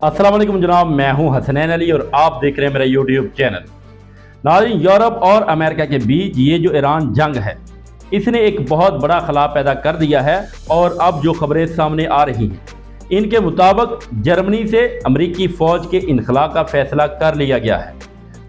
अस्सलाम वालेकुम जनाब, मैं हूं हसनैन अली और आप देख रहे हैं मेरा यूट्यूब चैनल। नाज़रीन, यूरोप और अमेरिका के बीच ये जो ईरान जंग है, इसने एक बहुत बड़ा खला पैदा कर दिया है। और अब जो खबरें सामने आ रही हैं, इनके मुताबिक जर्मनी से अमरीकी फ़ौज के इनखला का फैसला कर लिया गया है।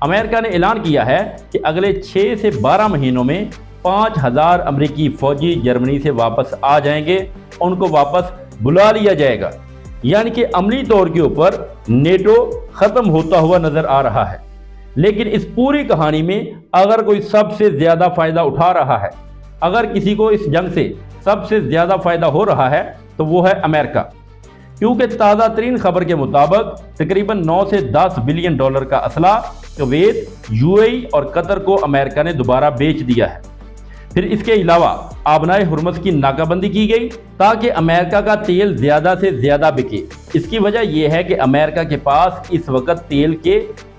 अमेरिका ने ऐलान किया है कि अगले 6 से 12 महीनों में 5000 अमरीकी फ़ौजी जर्मनी से वापस आ जाएंगे, उनको वापस बुला लिया जाएगा। यानी कि अमली तौर के ऊपर नेटो ख़त्म होता हुआ नज़र आ रहा है। लेकिन इस पूरी कहानी में अगर कोई सबसे ज़्यादा फ़ायदा उठा रहा है, अगर किसी को इस जंग से सबसे ज़्यादा फ़ायदा हो रहा है, तो वो है अमेरिका। क्योंकि ताज़ा तरीन खबर के मुताबिक तकरीबन 9 से 10 बिलियन डॉलर का असला कुवैत, यूएई और कतर को अमेरिका ने दोबारा बेच दिया है। फिर इसके अलावा आबनाए हुर्मुज़ की नाकाबंदी की गई ताकि अमेरिका का तेल ज़्यादा से ज़्यादा बिके। इसकी वजह यह है कि अमेरिका के पास इस वक्त तेल के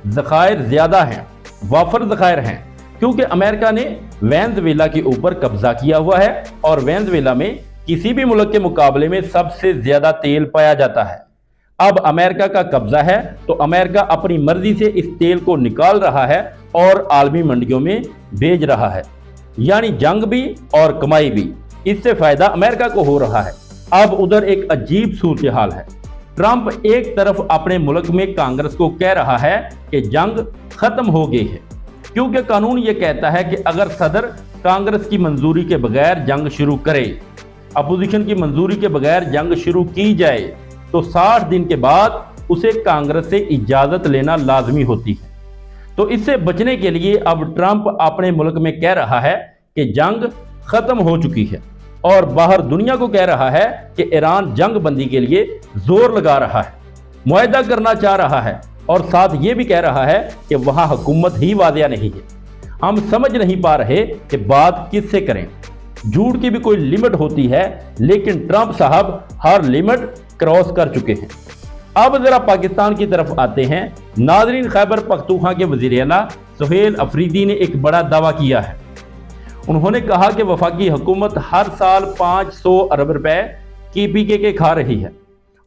ज़खायर ज़्यादा हैं, वाफर ज़खायर हैं, क्योंकि अमेरिका ने वेनेज़ुएला के ऊपर कब्ज़ा किया हुआ है और वेनेज़ुएला में किसी भी मुल्क के मुकाबले में सबसे ज़्यादा तेल पाया जाता है। अब अमेरिका का कब्ज़ा है तो अमेरिका अपनी मर्जी से इस तेल को निकाल रहा है और आलमी मंडियों में भेज रहा है। यानी जंग भी और कमाई भी, इससे फायदा अमेरिका को हो रहा है। अब उधर एक अजीब सूरत हाल है। ट्रंप एक तरफ अपने मुल्क में कांग्रेस को कह रहा है कि जंग खत्म हो गई है, क्योंकि कानून ये कहता है कि अगर सदर कांग्रेस की मंजूरी के बगैर जंग शुरू करे, अपोजिशन की मंजूरी के बगैर जंग शुरू की जाए, तो 60 दिन के बाद उसे कांग्रेस से इजाज़त लेना लाजमी होती है। तो इससे बचने के लिए अब ट्रंप अपने मुल्क में कह रहा है कि जंग खत्म हो चुकी है और बाहर दुनिया को कह रहा है कि ईरान जंग बंदी के लिए जोर लगा रहा है, मुआहदा करना चाह रहा है और साथ ये भी कह रहा है कि वहाँ हुकूमत ही वादिया नहीं है। हम समझ नहीं पा रहे कि बात किससे करें। झूठ की भी कोई लिमिट होती है, लेकिन ट्रंप साहब हर लिमिट क्रॉस कर चुके हैं। अब जरा पाकिस्तान की तरफ आते हैं। नाज़रीन, खैबर पख्तूनख्वा के वज़ीर आला सुहेल अफरीदी ने एक बड़ा दावा किया है। उन्होंने कहा कि वफाकी हुकूमत हर साल 500 अरब रुपए KPK के खा रही है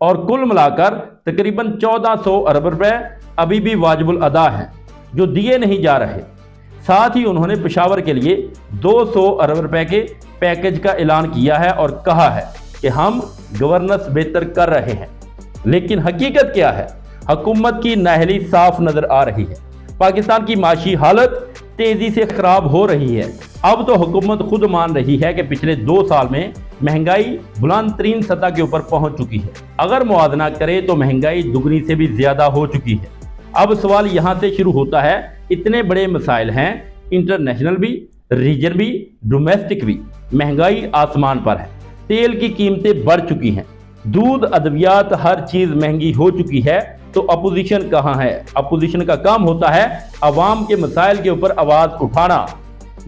और कुल मिलाकर तकरीबन 1400 अरब रुपए अभी भी वाजिबुल अदा हैं जो दिए नहीं जा रहे। साथ ही उन्होंने पेशावर के लिए 200 अरब रुपए के पैकेज का ऐलान किया है और कहा है कि हम गवर्नेंस बेहतर कर रहे हैं। लेकिन हकीकत क्या है? हुकूमत की नाअहली साफ नजर आ रही है। पाकिस्तान की माशी हालत तेजी से खराब हो रही है। अब तो हुकूमत खुद मान रही है कि पिछले 2 साल में महंगाई बुलंद तरीन सतह के ऊपर पहुंच चुकी है। अगर मुआवजा करे तो महंगाई दुगनी से भी ज्यादा हो चुकी है। अब सवाल यहां से शुरू होता है, इतने बड़े मसाइल हैं, इंटरनेशनल भी, रीजन भी, डोमेस्टिक भी, महंगाई आसमान पर है, तेल की कीमतें बढ़ चुकी हैं, दूध, अद्वियात, हर चीज महंगी हो चुकी है। तो अपोजिशन कहाँ है? अपोजिशन का काम होता है अवाम के मसाइल के ऊपर आवाज उठाना,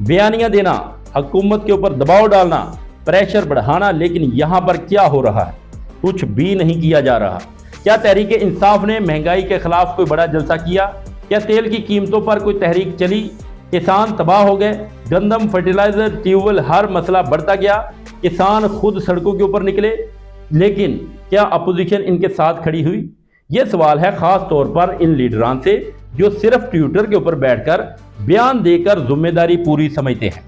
बयानियां देना, हुकूमत के ऊपर दबाव डालना, प्रेशर बढ़ाना। लेकिन यहाँ पर क्या हो रहा है? कुछ भी नहीं किया जा रहा। क्या तहरीक इंसाफ ने महंगाई के खिलाफ कोई बड़ा जलसा किया? क्या तेल की कीमतों पर कोई तहरीक चली? किसान तबाह हो गए, गंदम, फर्टिलाइजर, ट्यूबवेल, हर मसला बढ़ता गया, किसान खुद सड़कों के ऊपर निकले। लेकिन क्या अपोजिशन इनके साथ खड़ी हुई? ये सवाल है खास तौर पर इन लीडरान से जो सिर्फ ट्विटर के ऊपर बैठकर बयान देकर जिम्मेदारी पूरी समझते हैं।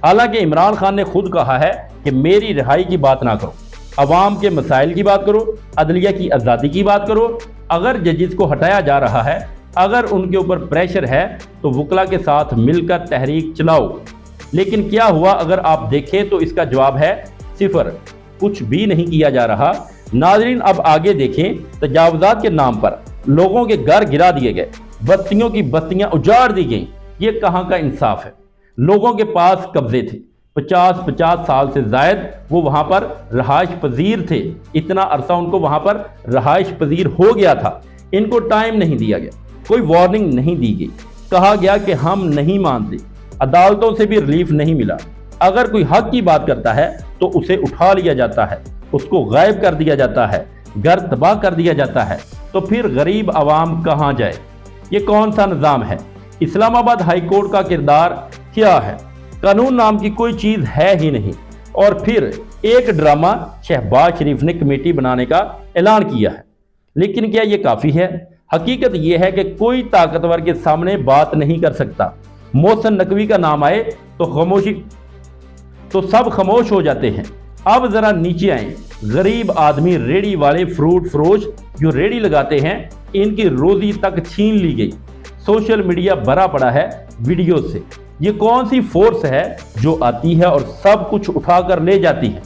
हालांकि इमरान खान ने खुद कहा है कि मेरी रिहाई की बात ना करो, अवाम के मसाइल की बात करो, अदलिया की आज़ादी की बात करो। अगर जजेस को हटाया जा रहा है, अगर उनके ऊपर प्रेशर है, तो वकला के साथ मिलकर तहरीक चलाओ। लेकिन क्या हुआ? अगर आप देखें तो इसका जवाब है सिफर, कुछ भी नहीं किया जा रहा। नाज़रीन, अब आगे देखें। तजावुज़ात के नाम पर लोगों के घर गिरा दिए गए, बस्तियों की बस्तियां उजाड़ दी गईं। ये कहाँ का इंसाफ है? लोगों के पास कब्जे थे, 50 साल से जायद वो वहां पर रहाइश पजीर थे। इतना अरसा उनको वहां पर रहाइश पजीर हो गया था। इनको टाइम नहीं दिया गया, कोई वार्निंग नहीं दी गई। कहा गया कि हम नहीं मानते, अदालतों से भी रिलीफ नहीं मिला। अगर कोई हक की बात करता है तो उसे उठा लिया जाता है, उसको गायब कर दिया जाता है, घर तबाह कर दिया जाता है। तो फिर गरीब आवाम कहाँ जाए? ये कौन सा निज़ाम है? इस्लामाबाद हाई कोर्ट का किरदार क्या है? कानून नाम की कोई चीज़ है ही नहीं। और फिर एक ड्रामा शहबाज शरीफ ने कमेटी बनाने का ऐलान किया है। लेकिन क्या ये काफी है? हकीकत ये है कि कोई ताकतवर के सामने बात नहीं कर सकता। मोहसिन नकवी का नाम आए तो सब खामोश हो जाते हैं। अब जरा नीचे आए। गरीब आदमी, रेडी वाले, फ्रूट फरोश जो रेडी लगाते हैं, इनकी रोजी तक छीन ली गई। सोशल मीडिया भरा पड़ा है वीडियो से। ये कौन सी फोर्स है जो आती है और सब कुछ उठाकर ले जाती है?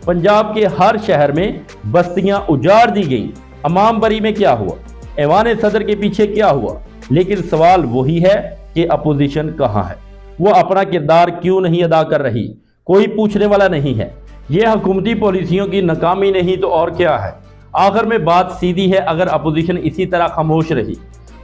पंजाब के हर शहर में बस्तियां उजाड़ दी गई। इमामबाड़ी में क्या हुआ? ऐवान सदर के पीछे क्या हुआ? लेकिन सवाल वही है कि अपोजिशन कहाँ है? वो अपना किरदार क्यों नहीं अदा कर रही? कोई पूछने वाला नहीं है। यह हुकूमती पॉलिसियों की नाकामी नहीं तो और क्या है? आखिर में बात सीधी है, अगर अपोजिशन इसी तरह खामोश रही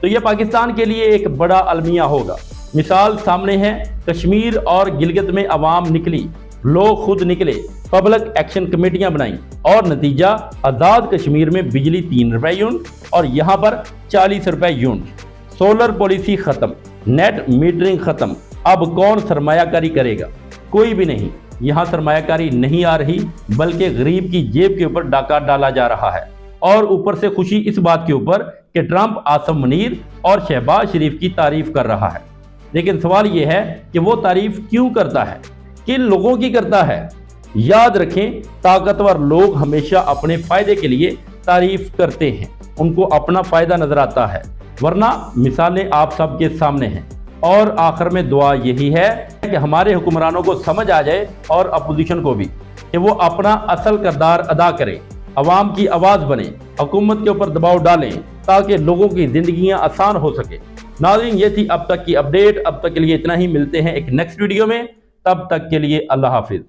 तो यह पाकिस्तान के लिए एक बड़ा अलमिया होगा। मिसाल सामने है, कश्मीर और गिलगित में अवाम निकली, लोग खुद निकले, पब्लिक एक्शन कमेटियां बनाई और नतीजा आज़ाद कश्मीर में बिजली 3 रुपए यूनिट और यहाँ पर 40 रुपए यूनिट। सोलर पॉलिसी खत्म, नेट मीटरिंग खत्म। अब कौन सरमायाकारी करेगा? कोई भी नहीं। यहाँ सरमायाकारी नहीं आ रही, बल्कि गरीब की जेब के ऊपर डाका डाला जा रहा है। और ऊपर से खुशी इस बात के ऊपर कि ट्रंप आसिम मुनीर और शहबाज शरीफ की तारीफ कर रहा है। लेकिन सवाल यह है कि वो तारीफ क्यों करता है, किन लोगों की करता है? याद रखें, ताकतवर लोग हमेशा अपने फायदे के लिए तारीफ करते हैं, उनको अपना फायदा नजर आता है, वरना मिसालें आप सबके सामने हैं। और आखिर में दुआ यही है कि हमारे हुक्मरानों को समझ आ जाए और अपोजिशन को भी, कि वो अपना असल किरदार अदा करें, अवाम की आवाज़ बने, हुकूमत के ऊपर दबाव डालें ताकि लोगों की जिंदगियां आसान हो सके। नाज़रीन, ये थी अब तक की अपडेट। अब तक के लिए इतना ही। मिलते हैं एक नेक्स्ट वीडियो में, तब तक के लिए अल्लाह हाफिज़।